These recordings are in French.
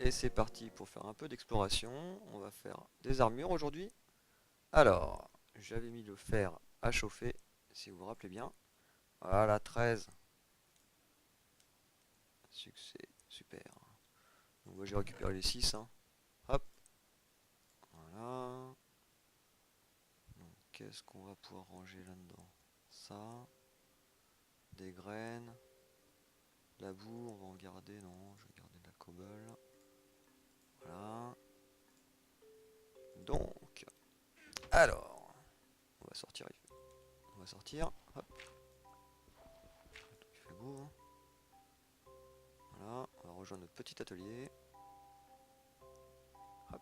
Et c'est parti pour faire un peu d'exploration. On va faire des armures aujourd'hui. Alors, j'avais mis le fer à chauffer, si vous vous rappelez bien. Voilà, 13. Succès, super. Donc moi j'ai récupéré les 6, hein. Hop, voilà. Donc qu'est-ce qu'on va pouvoir ranger là-dedans? Ça, des graines, la boue, on va en garder, non, je vais garder de la cobble. Voilà. Donc, alors, on va sortir, on va sortir, hop, il fait beau, hein. Voilà, on va rejoindre notre petit atelier. Hop.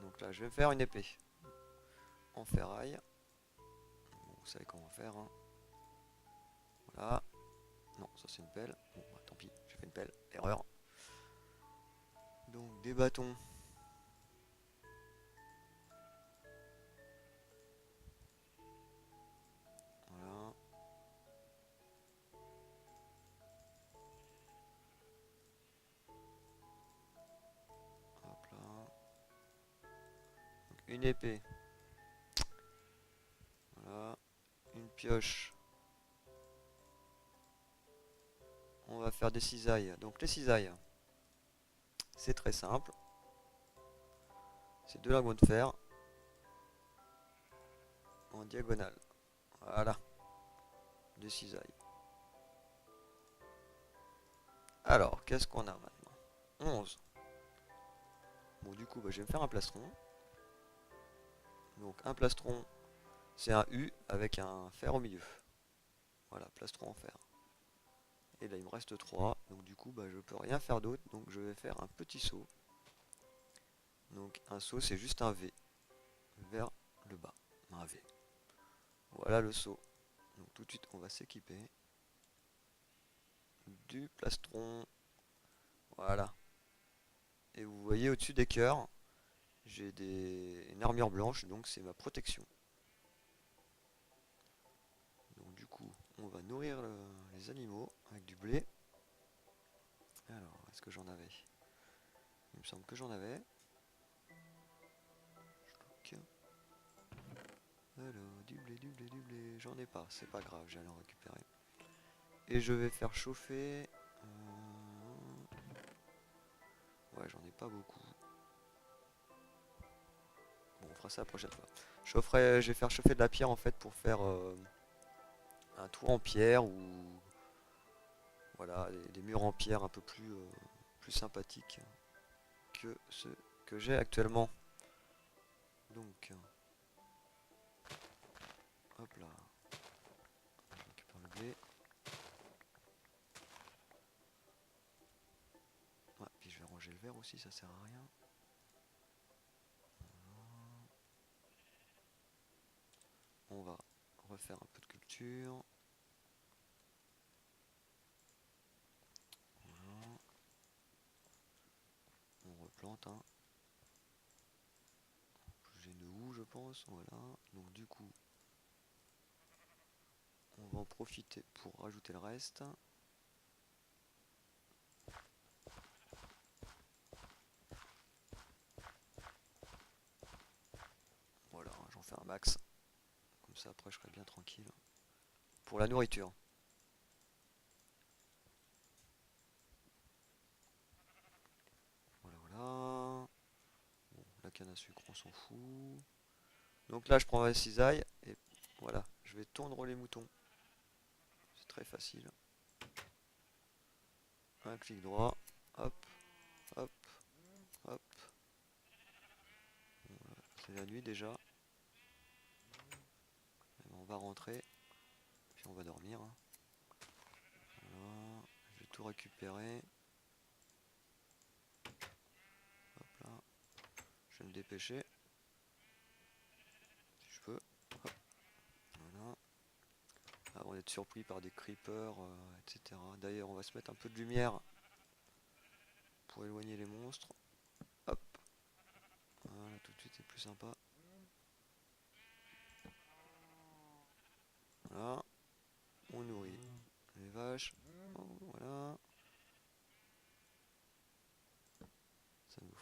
Donc là, je vais faire une épée en ferraille. Bon, vous savez comment faire, hein. Voilà. Non, ça c'est une pelle. Bon, bah, tant pis, j'ai fait une pelle. Erreur. Donc des bâtons. Voilà. Hop là. Donc une épée. Voilà. Une pioche. On va faire des cisailles. Donc les cisailles, c'est très simple. C'est deux lingots de fer en diagonale. Voilà. Des cisailles. Alors, qu'est-ce qu'on a maintenant? 11. Bon, du coup, bah, je vais me faire un plastron. Donc, un plastron, c'est un U avec un fer au milieu. Voilà, plastron en fer. Et là, il me reste 3. Donc, du coup, bah, je peux rien faire d'autre. Donc, je vais faire un petit saut. Donc, un saut, c'est juste un V vers le bas. Un V. Voilà le saut. Donc, tout de suite, on va s'équiper du plastron. Voilà. Et vous voyez au-dessus des cœurs, j'ai une armure blanche, donc c'est ma protection. Donc du coup, on va nourrir les animaux avec du blé. Alors, est-ce que j'en avais? Il me semble que j'en avais. Alors, du blé, du blé, du blé. J'en ai pas, c'est pas grave, j'allais en récupérer. Et je vais faire chauffer. Ouais, j'en ai pas beaucoup. Bon, on fera ça la prochaine fois. Je vais faire chauffer de la pierre en fait pour faire un toit en pierre ou voilà, des murs en pierre un peu plus sympathiques que ceux que j'ai actuellement. Donc, hop là, je récupère le blé. Ouais, puis je vais ranger le verre aussi, ça sert à rien. On va refaire un peu de culture. Voilà. On replante, hein. J'ai une houe, je pense. Voilà. Donc du coup, on va en profiter pour rajouter le reste. Voilà, j'en fais un max. Comme ça, après, je serai bien tranquille. Pour la nourriture. Voilà, voilà. Bon, la canne à sucre, on s'en fout. Donc là, je prends ma cisaille et voilà, je vais tondre les moutons. C'est très facile. Un clic droit, hop, hop, hop. Voilà, c'est la nuit déjà. Et on va rentrer, puis on va dormir, hein. Voilà, je vais tout récupérer. Hop là, je vais me dépêcher, si je peux. Hop, voilà. Avant d'être surpris par des creepers, etc. D'ailleurs, on va se mettre un peu de lumière pour éloigner les monstres. Hop, voilà, tout de suite c'est plus sympa. Voilà, on nourrit les vaches. Oh, voilà.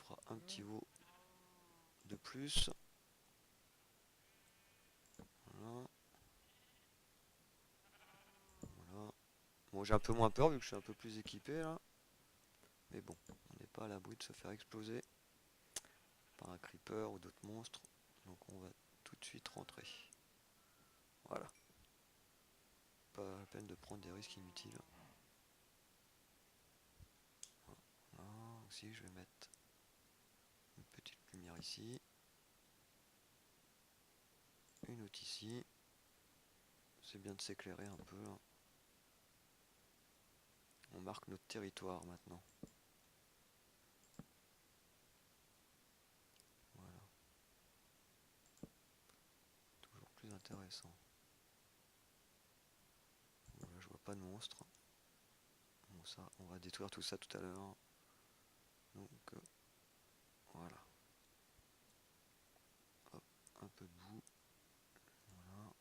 fera un petit veau de plus. Voilà. Voilà. Bon, j'ai un peu moins peur vu que je suis un peu plus équipé là. Mais bon, on n'est pas à l'abri de se faire exploser par un creeper ou d'autres monstres. Donc on va tout de suite rentrer. Voilà. Pas la peine de prendre des risques inutiles. Voilà. Aussi, je vais mettre une petite lumière ici. Une autre ici. C'est bien de s'éclairer un peu. Là. On marque notre territoire maintenant. Voilà. Toujours plus intéressant. Bon, là, je vois pas de monstre. Bon, ça, on va détruire tout ça tout à l'heure. Donc, voilà. Hop, un peu de boue. Voilà.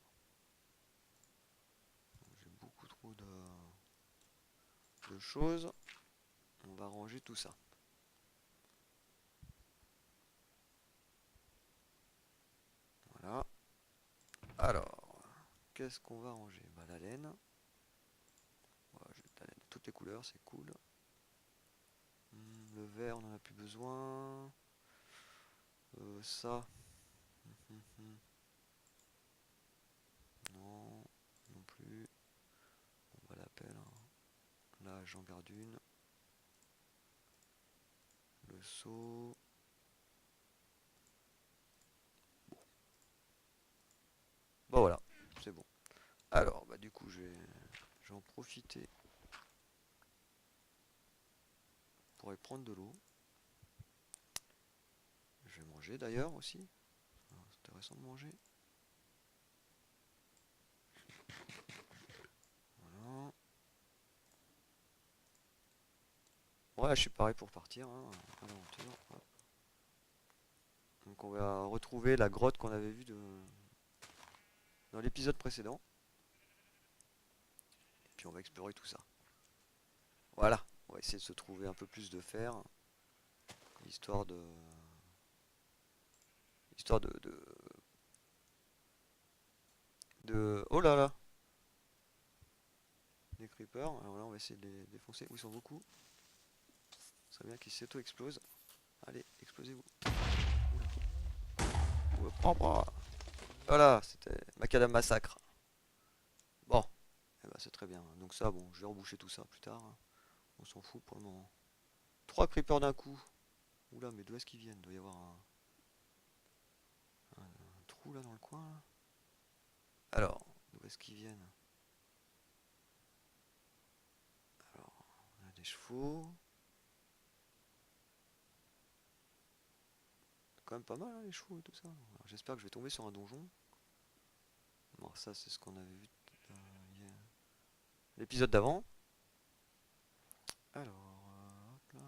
J'ai beaucoup trop de choses. On va ranger tout ça. Voilà. Alors, qu'est-ce qu'on va ranger? Bah, la laine. Voilà, j'ai de la laine de toutes les couleurs, c'est cool. Le vert, on n'en a plus besoin. Ça. Non, non plus. On va l'appeler. Hein. Là, j'en garde une. Le seau. Bon, voilà, c'est bon. Alors, bah du coup, je vais en profiter pour aller prendre de l'eau. Je vais manger d'ailleurs aussi. C'est intéressant de manger. Voilà. Ouais, je suis pareil pour partir hein, à l'aventure. Hop. Donc on va retrouver la grotte qu'on avait vue dans l'épisode précédent. Et puis on va explorer tout ça. Voilà, on va essayer de se trouver un peu plus de fer. Histoire de... Histoire Oh là là. Des creepers. Alors là on va essayer de les défoncer. Où ils sont beaucoup. Ce serait bien qu'ils s'auto-explosent. Allez, explosez-vous. Voilà, c'était Macadam Massacre. Bon, eh ben, c'est très bien. Donc ça, bon, je vais reboucher tout ça plus tard. On s'en fout pour le moment. 3 creepers d'un coup. Oula, mais d'où est-ce qu'ils viennent? Il doit y avoir un trou là dans le coin. Là. Alors, d'où est-ce qu'ils viennent? Alors, on a des chevaux. C'est quand même pas mal hein, les chevaux et tout ça. J'espère que je vais tomber sur un donjon. Bon, ça c'est ce qu'on avait vu l'épisode d'avant. Alors, hop là.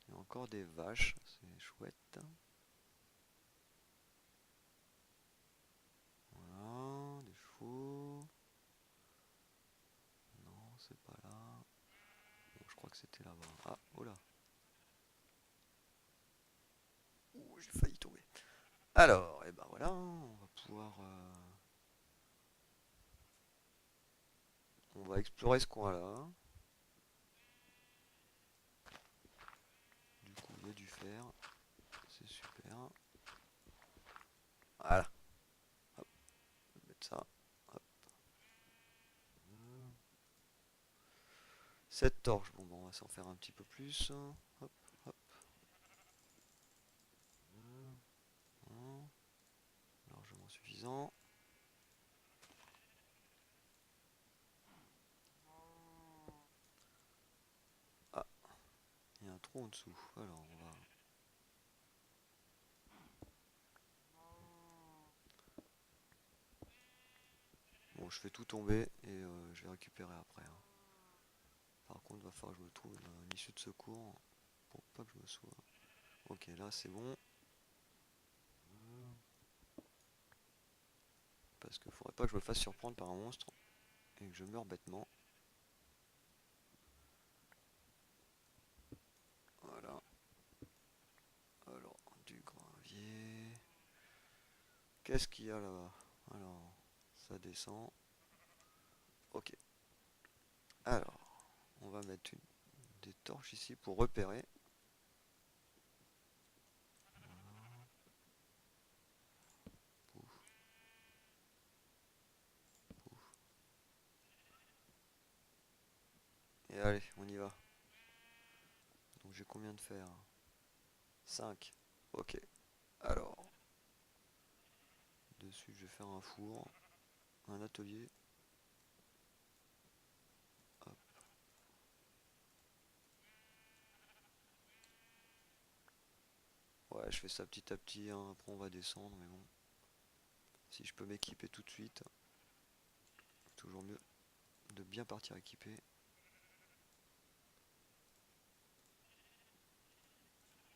Il y a encore des vaches, c'est chouette. Voilà, des chevaux. Non, c'est pas là. Bon, je crois que c'était là-bas. Ah, oh là. Ouh, j'ai failli tomber. Alors, et ben voilà, on va pouvoir... on va explorer ce coin-là. Du coup, il y a du fer. C'est super. Voilà. Hop, je vais mettre ça. Hop. Cette torche, bon, on va s'en faire un petit peu plus. Hop, hop. Voilà. Largement suffisant. Ah, il y a un trou en dessous. Alors, on va... Bon, je fais tout tomber et je vais récupérer après. Hein. Par contre, il va falloir que je me trouve une issue de secours pour pas que je me sois. Ok, là c'est bon. Parce qu'il faudrait pas que je me fasse surprendre par un monstre et que je meure bêtement. Voilà. Qu'est-ce qu'il y a là-bas? Alors, ça descend. Ok. Alors, on va mettre des torches ici pour repérer. Pouf, pouf. Et allez, on y va. Donc j'ai combien de fer? 5. Ok. Alors, dessus je vais faire un four, un atelier. Hop. Ouais, je fais ça petit à petit, hein. Après on va descendre, mais bon. Si je peux m'équiper tout de suite, toujours mieux de bien partir équipé.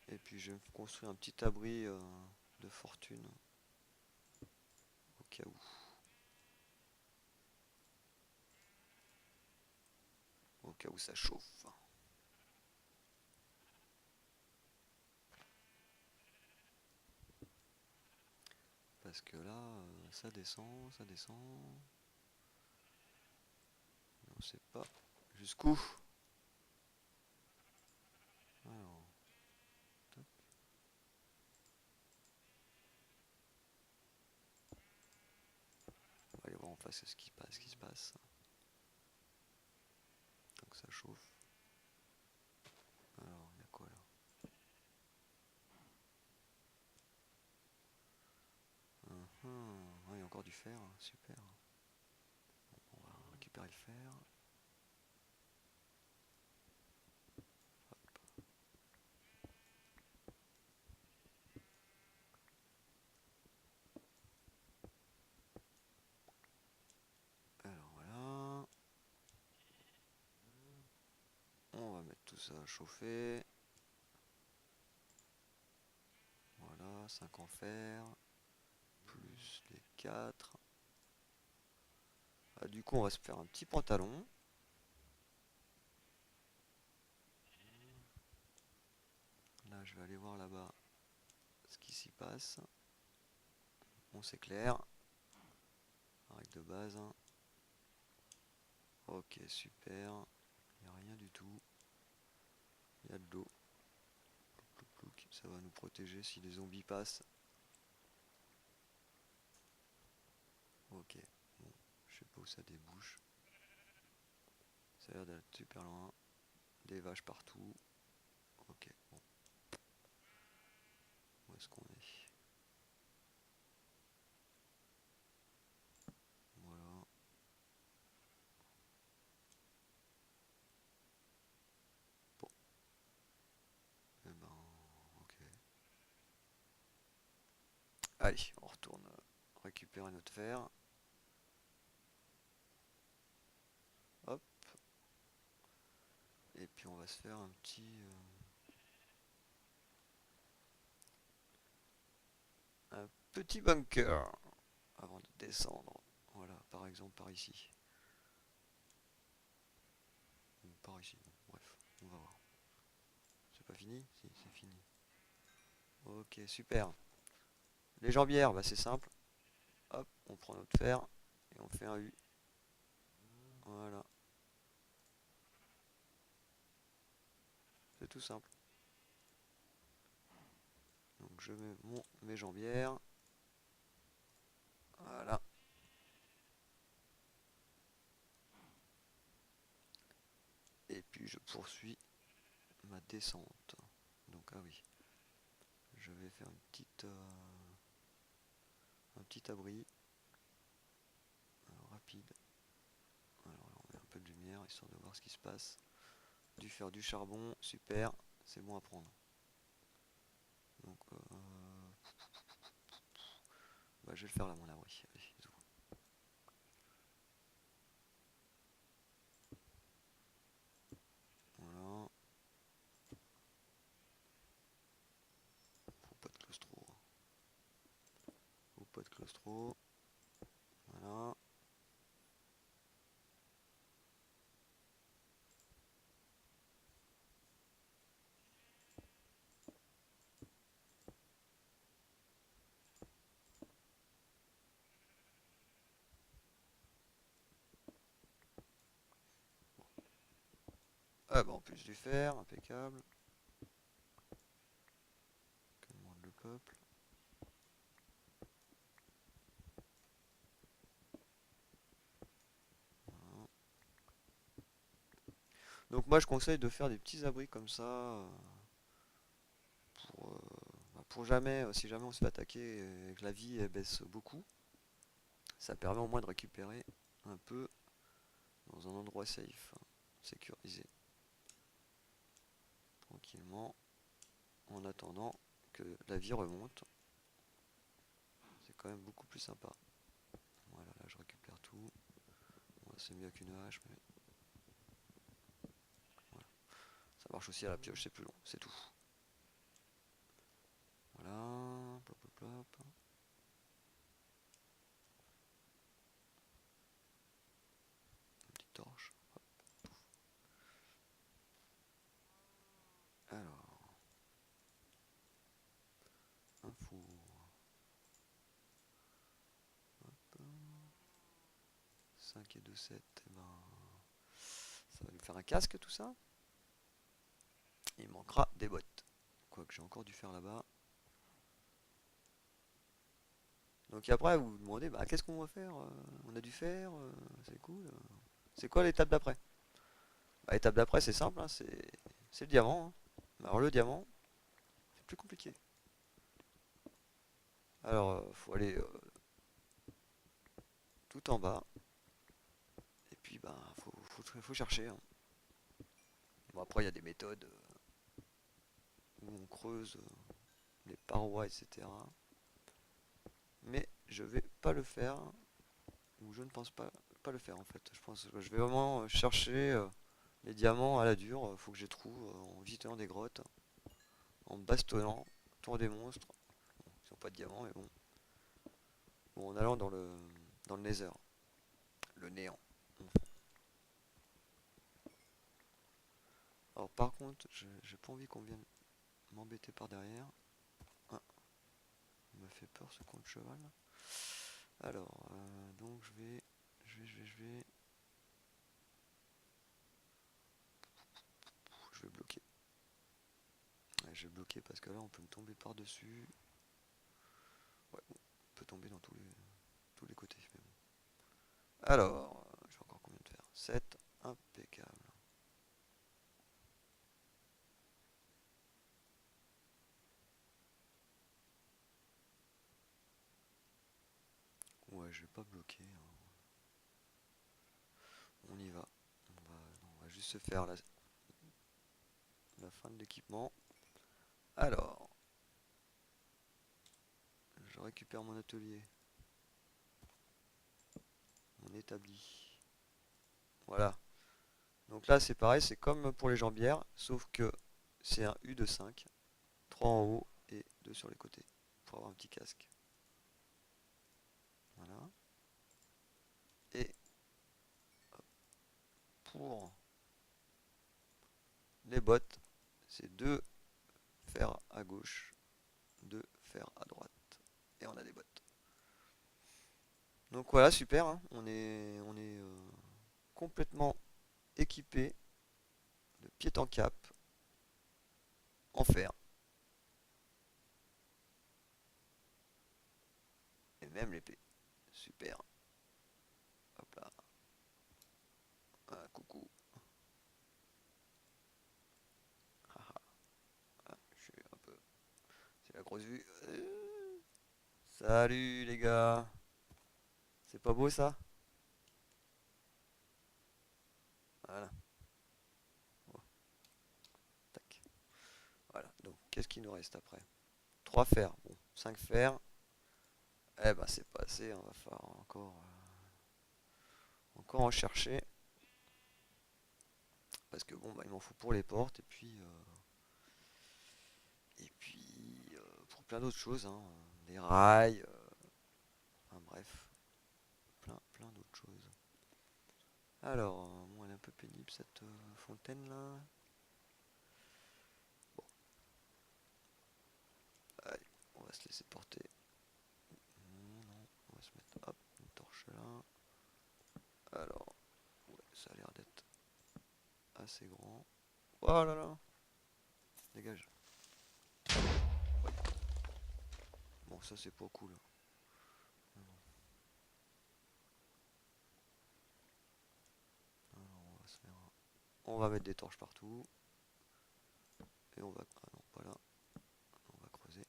Et puis je vais me construire un petit abri de fortune, au cas où. Au cas où ça chauffe. Parce que là, ça descend, ça descend. On sait pas jusqu'où. Alors, tac. On va aller voir en face ce qui se passe. Donc ça chauffe. Alors, il y a quoi là? Ouais, il y a encore du fer, super. Bon, on va récupérer le fer. Alors voilà. On va mettre tout ça à chauffer. Voilà, 5 en fer. Plus les 4. Ah, du coup, on va se faire un petit pantalon. Là, je vais aller voir là-bas ce qui s'y passe. Bon, c'est clair. Règle de base. Ok, super. Il n'y a rien du tout. Il y a de l'eau. Ça va nous protéger si les zombies passent. Ok, bon, je sais pas où ça débouche. Ça a l'air d'être super loin. Des vaches partout. Ok, bon. Où est-ce qu'on est? Voilà. Bon. Eh ben, ok. Allez, on retourne récupérer notre fer. Hop. Et puis on va se faire un petit bunker avant de descendre. Voilà, par exemple par ici. Ou par ici. Bon, bref, on va voir. C'est pas fini? Si, c'est fini. Ok, super. Les jambières, bah c'est simple. Hop, on prend notre fer et on fait un U. Voilà, c'est tout simple. Donc je mets mes jambières. Voilà. Et puis je poursuis ma descente. Donc ah oui, je vais faire un petit abri. Alors, rapide. Alors là, on met un peu de lumière histoire de voir ce qui se passe. Du fer, du charbon, super, c'est bon à prendre. Donc bah, je vais le faire là mon abri. Allez, bisous. Voilà. Faut pas de claustro. Faut pas de claustro. Voilà. Ah bah en plus du fer, impeccable. Que demande le peuple? Voilà. Donc moi je conseille de faire des petits abris comme ça pour jamais, si jamais on se fait attaquer et que la vie elle baisse beaucoup, ça permet au moins de récupérer un peu dans un endroit safe, hein, sécurisé, tranquillement, en attendant que la vie remonte. C'est quand même beaucoup plus sympa. Voilà, là je récupère tout. Bon, c'est mieux qu'une hache, mais voilà. Ça marche aussi à la pioche, c'est plus long, c'est tout. Voilà, plop, plop, plop. Une petite torche. Alors, un four. Hop. 5 et 2, 7, et ben, ça va nous faire un casque tout ça. Il manquera des bottes. Quoique j'ai encore dû faire là-bas. Donc après, vous vous demandez, bah, qu'est-ce qu'on va faire? On a dû faire, c'est cool. C'est quoi l'étape d'après? Bah, l'étape d'après, c'est simple, hein, c'est le diamant, hein. Alors le diamant, c'est plus compliqué. Alors, faut aller tout en bas, et puis bah, faut chercher, hein. Bon, après, il y a des méthodes où on creuse les parois, etc. Mais je vais pas le faire, ou je ne pense pas le faire en fait. Je pense que je vais vraiment chercher les diamants à la dure. Faut que je les trouve en visitant des grottes, en bastonnant autour des monstres. Bon, ils sont pas de diamants, mais bon. Ou en allant dans le Nether, le néant. Alors par contre, j'ai pas envie qu'on vienne m'embêter par derrière. Ah, il me fait peur ce compte cheval. Alors, donc je vais bloquer. Ouais, je vais bloquer parce que là on peut me tomber par-dessus. Ouais, bon, on peut tomber dans tous les côtés. Mais bon. Alors, j'ai encore combien de fer? 7, impeccable. Ouais, je vais pas bloquer, hein. On y va. On va juste se faire la fin de l'équipement. Alors, je récupère mon atelier, mon établi. Voilà. Donc là, c'est pareil, c'est comme pour les jambières, sauf que c'est un U de 5, 3 en haut et 2 sur les côtés, pour avoir un petit casque. Voilà. Et pour les bottes, c'est 2 fers à gauche, 2 fers à droite. Et on a des bottes. Donc voilà, super, hein. On est complètement équipé de pied en cap en fer. Et même l'épée. Super. Hop là. Ah, coucou. Ah, je suis un peu. C'est la grosse vue. Salut les gars. C'est pas beau ça? Voilà. Bon, tac. Voilà. Donc qu'est-ce qu'il nous reste après? 3 fers. Bon, 5 fers. Eh ben c'est pas assez. On va falloir encore en chercher. Parce que bon, bah, il m'en faut pour les portes. Et puis pour plein d'autres choses, hein. Des rails. Enfin bref. Plein d'autres choses. Alors, bon, elle est un peu pénible cette fontaine là. Bon, allez, on va se laisser porter. Non, on va se mettre hop, une torche là. Alors, ouais, ça a l'air d'être assez grand. Oh là là. Dégage. Bon, ça c'est pas cool. Alors, on va mettre des torches partout. Et on va... Ah non, pas là. On va creuser.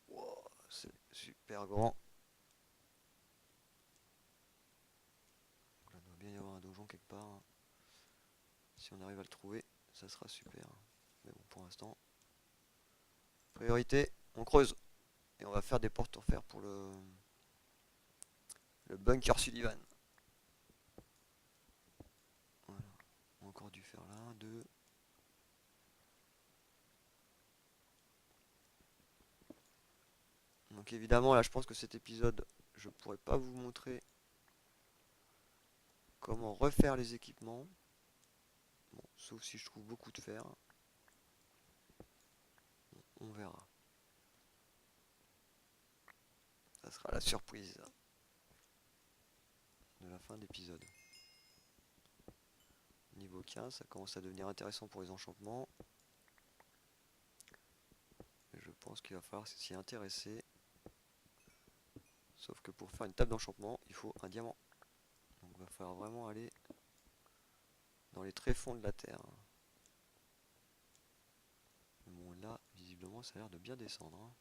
Wow, c'est super grand. Donc là, il doit bien y avoir un donjon quelque part, hein. Si on arrive à le trouver, ça sera super. Mais bon, pour l'instant, priorité, on creuse. Et on va faire des portes en fer pour le bunker Sullivan. Voilà. On a encore dû faire là, deux. Donc évidemment, là, je pense que cet épisode, je pourrais pas vous montrer comment refaire les équipements. Bon, sauf si je trouve beaucoup de fer. On verra. Ça sera la surprise de la fin d'épisode. Niveau 15, ça commence à devenir intéressant pour les enchantements. Je pense qu'il va falloir s'y intéresser. Sauf que pour faire une table d'enchantement, il faut un diamant. Donc il va falloir vraiment aller dans les tréfonds de la terre. Mais bon, là, visiblement, ça a l'air de bien descendre, hein.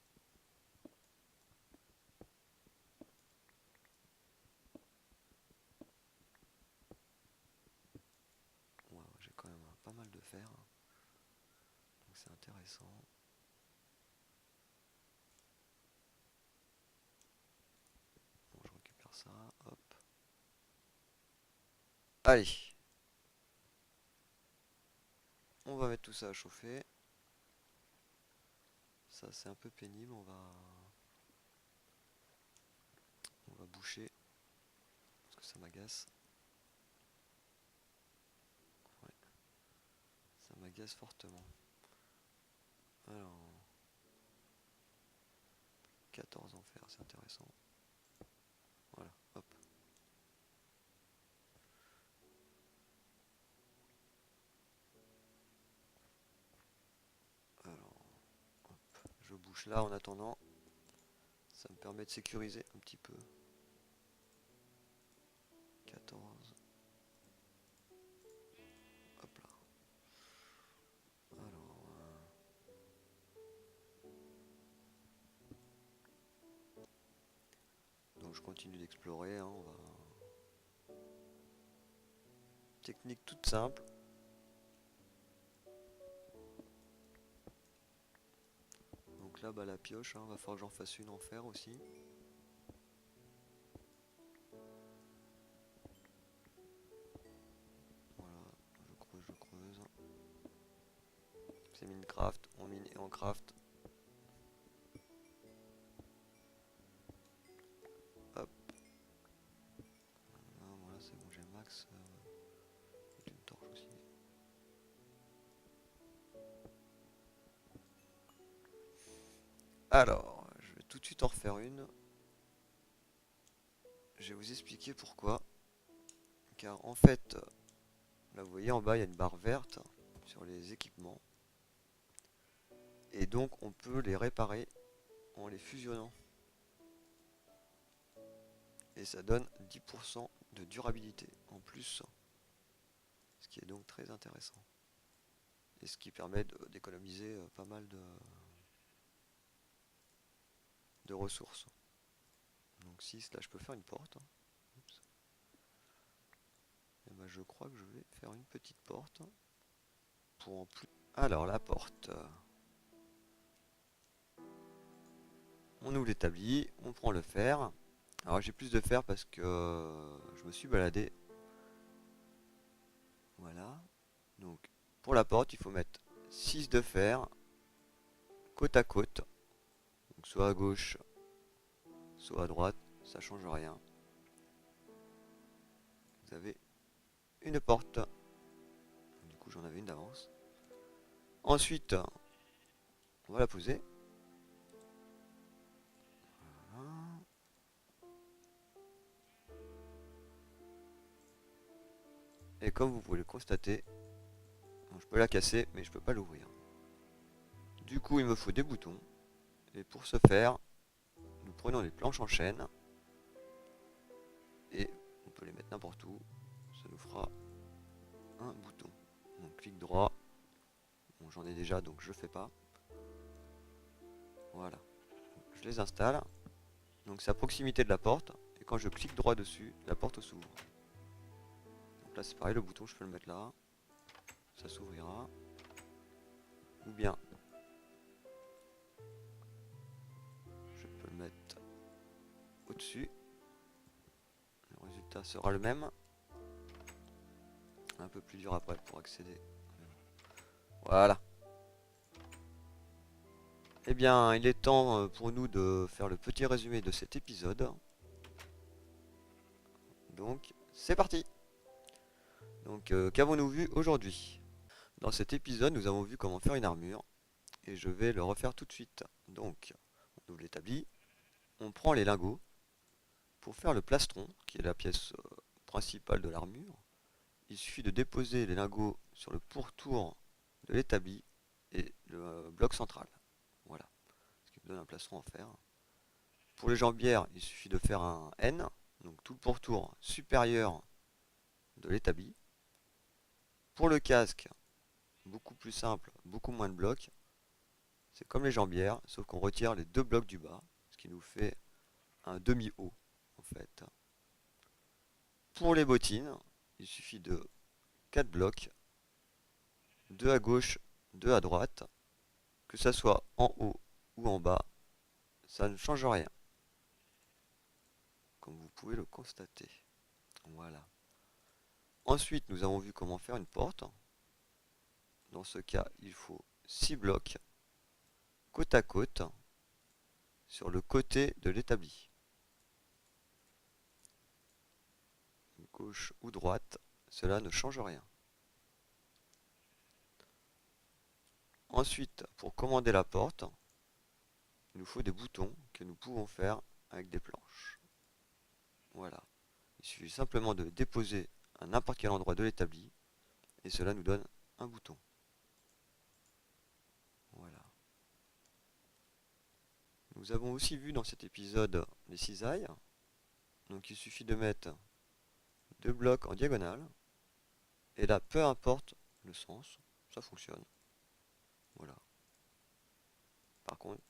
Ouais, ouais, j'ai quand même pas mal de fer. Donc c'est intéressant. Bon, je récupère ça. Hop. Allez. On va mettre tout ça à chauffer. Ça, c'est un peu pénible. On va boucher. Parce que ça m'agace. Ouais. Ça m'agace fortement. Alors. 14 en fer, c'est intéressant. Voilà, hop. Alors, hop. Je bouge là en attendant. Ça me permet de sécuriser un petit peu. 14. Hop là. Alors. Donc je continue d'explorer, hein, on va... Technique toute simple. Donc là, bah, la pioche, hein, va falloir que j'en fasse une en fer aussi. Voilà, je creuse, je creuse. C'est Minecraft, on mine et on craft. Hop. Voilà, c'est bon, j'ai max. Une torche aussi. Alors, je vais tout de suite en refaire une. Je vais vous expliquer pourquoi. Car en fait, là vous voyez en bas, il y a une barre verte sur les équipements. Et donc on peut les réparer en les fusionnant. Et ça donne 10% de durabilité en plus. Ce qui est donc très intéressant. Et ce qui permet d'économiser pas mal de ressources. Donc 6, là je peux faire une porte. Oups. Et ben, je crois que je vais faire une petite porte. Pour en plus... Alors la porte. On ouvre l'établi, on prend le fer. Alors j'ai plus de fer parce que je me suis baladé. Voilà. Donc pour la porte, il faut mettre 6 de fer côte à côte. Donc soit à gauche, soit à droite, ça change rien. Vous avez une porte. Du coup j'en avais une d'avance. Ensuite, on va la poser. Voilà. Et comme vous pouvez le constater, je peux la casser mais je peux pas l'ouvrir. Du coup il me faut des boutons. Et pour ce faire, nous prenons les planches en chaîne. Et on peut les mettre n'importe où. Ça nous fera un bouton. Donc clic droit. Bon, j'en ai déjà donc je fais pas. Voilà. Je les installe. Donc c'est à proximité de la porte. Et quand je clique droit dessus, la porte s'ouvre. Donc là c'est pareil, le bouton je peux le mettre là. Ça s'ouvrira. Ou bien je peux le mettre au-dessus. Le résultat sera le même. Un peu plus dur après pour accéder. Voilà. Eh bien, il est temps pour nous de faire le petit résumé de cet épisode. Donc, c'est parti. Donc, qu'avons-nous vu aujourd'hui? Dans cet épisode, nous avons vu comment faire une armure. Et je vais le refaire tout de suite. Donc, on ouvre l'établi. On prend les lingots. Pour faire le plastron, qui est la pièce principale de l'armure, il suffit de déposer les lingots sur le pourtour de l'établi et le bloc central. Voilà. Ce qui me donne un plastron en fer. Pour les jambières, il suffit de faire un N, donc tout le pourtour supérieur de l'établi. Pour le casque, beaucoup plus simple, beaucoup moins de blocs. C'est comme les jambières, sauf qu'on retire les deux blocs du bas, ce qui nous fait un demi-haut en fait. Pour les bottines, il suffit de 4 blocs, 2 à gauche, 2 à droite, que ça soit en haut ou en bas, ça ne change rien, comme vous pouvez le constater. Voilà. Ensuite, nous avons vu comment faire une porte. Dans ce cas, il faut 6 blocs côte à côte sur le côté de l'établi. Gauche ou droite, cela ne change rien. Ensuite, pour commander la porte, il nous faut des boutons que nous pouvons faire avec des planches. Voilà. Il suffit simplement de déposer à n'importe quel endroit de l'établi et cela nous donne un bouton. Voilà. Nous avons aussi vu dans cet épisode les cisailles. Donc il suffit de mettre 2 blocs en diagonale. Et là, peu importe le sens, ça fonctionne. Voilà. Par contre,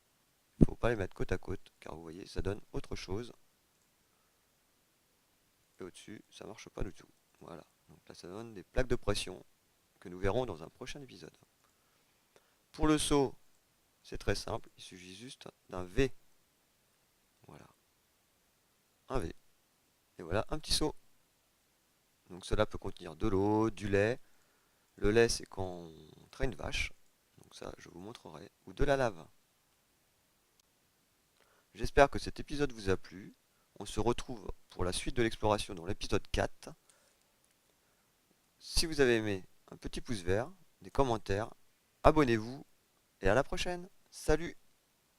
il ne faut pas les mettre côte à côte, car vous voyez, ça donne autre chose. Et au-dessus, ça ne marche pas du tout. Voilà. Donc là, ça donne des plaques de pression que nous verrons dans un prochain épisode. Pour le seau, c'est très simple, il suffit juste d'un V. Voilà. Un V. Et voilà un petit seau. Donc cela peut contenir de l'eau, du lait. Le lait, c'est quand on traîne une vache. Donc ça, je vous montrerai. Ou de la lave. J'espère que cet épisode vous a plu. On se retrouve pour la suite de l'exploration dans l'épisode 4. Si vous avez aimé, un petit pouce vert, des commentaires, abonnez-vous et à la prochaine. Salut!